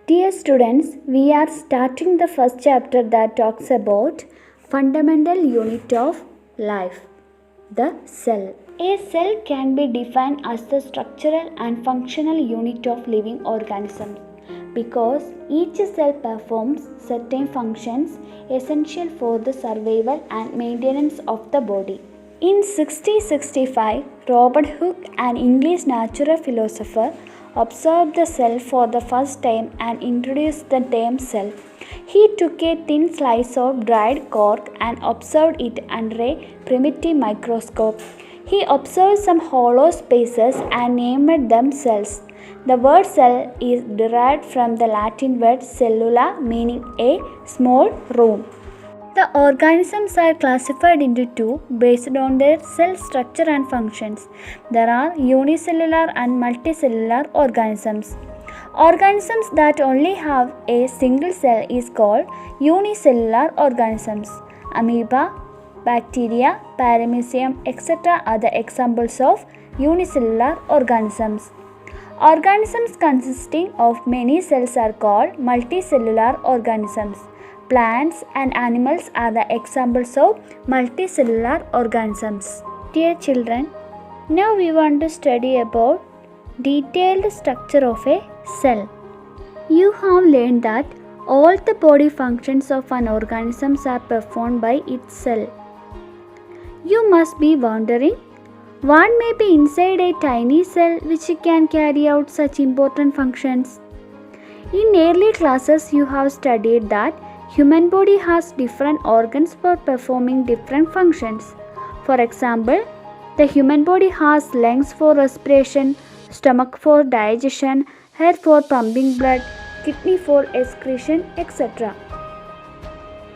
Dear students, we are starting the first chapter that talks about fundamental unit of life, the cell. A cell can be defined as the structural and functional unit of living organisms because each cell performs certain functions essential for the survival and maintenance of the body. In 1665, Robert Hooke, an English natural philosopher, observed the cell for the first time and introduced the term cell. He took a thin slice of dried cork and observed it under a primitive microscope. He observed some hollow spaces and named them cells. The word cell is derived from the Latin word cellula, meaning a small room. The organisms are classified into two based on their cell structure and functions. There are unicellular and multicellular organisms. Organisms that only have a single cell is called unicellular organisms. Amoeba, bacteria, paramecium, etc. are the examples of unicellular organisms. Organisms consisting of many cells are called multicellular organisms. Plants and animals are the examples of multicellular organisms. Dear children, now we want to study about detailed structure of a cell. You have learned that all the body functions of an organism are performed by its cell. You must be wondering, what may be inside a tiny cell which can carry out such important functions? In early classes you have studied that human body has different organs for performing different functions. For example, the human body has lungs for respiration, stomach for digestion, head for pumping blood, kidney for excretion, etc.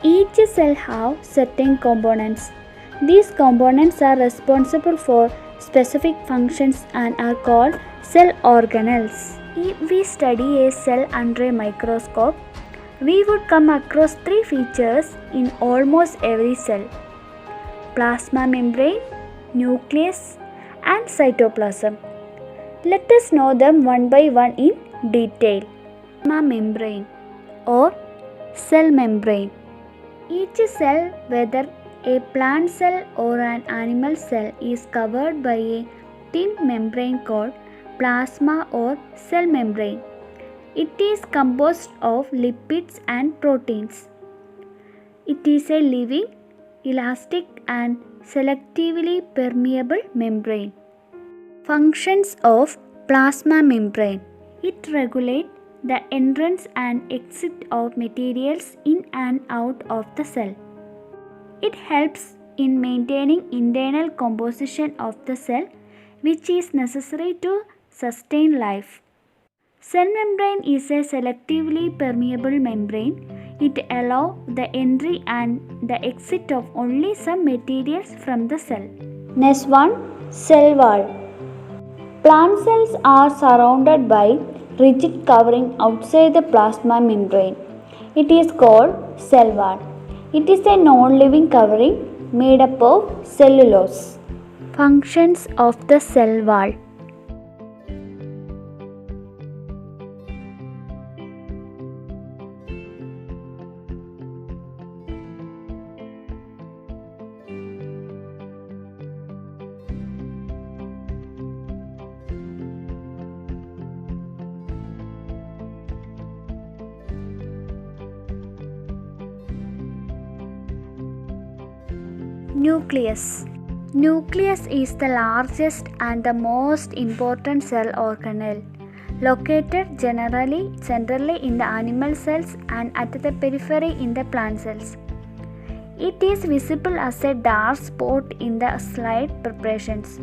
Each cell has certain components. These components are responsible for specific functions and are called cell organelles. If we study a cell under a microscope, we would come across three features in almost every cell: plasma membrane, nucleus, and cytoplasm. Let us know them one by one in detail. Plasma membrane or cell membrane. Each cell, whether a plant cell or an animal cell, is covered by a thin membrane called plasma or cell membrane. It is composed of lipids and proteins. It is a living, elastic and selectively permeable membrane. Functions of plasma membrane. It regulates the entrance and exit of materials in and out of the cell. It helps in maintaining internal composition of the cell, which is necessary to sustain life. Cell membrane is a selectively permeable membrane. It allows the entry and the exit of only some materials from the cell. Next one, cell wall. Plant cells are surrounded by rigid covering outside the plasma membrane. It is called cell wall. It is a non-living covering made up of cellulose. Functions of the cell wall. Nucleus. Nucleus is the largest and the most important cell organelle, located generally centrally in the animal cells and at the periphery in the plant cells. It is visible as a dark spot in the slide preparations.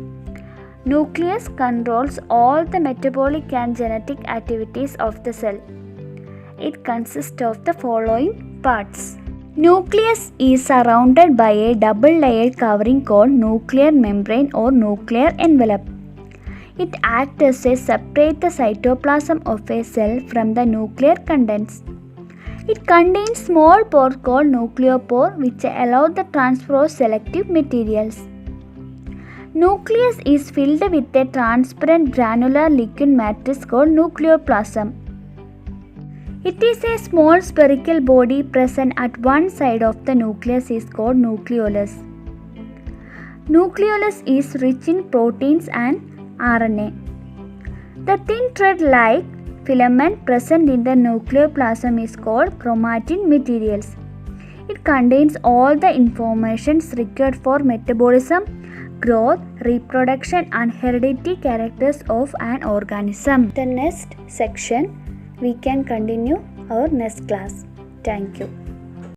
Nucleus controls all the metabolic and genetic activities of the cell. It consists of the following parts. Nucleus is surrounded by a double-layered covering called nuclear membrane or nuclear envelope. It acts as a separate the cytoplasm of a cell from the nuclear contents. It contains small pores called nucleopore which allow the transfer of selective materials. Nucleus is filled with a transparent granular liquid matrix called nucleoplasm. It is a small spherical body present at one side of the nucleus is called nucleolus. Nucleolus is rich in proteins and RNA. The thin thread-like filament present in the nucleoplasm is called chromatin materials. It contains all the information required for metabolism, growth, reproduction and heredity characters of an organism. The next section we can continue our next class. Thank you.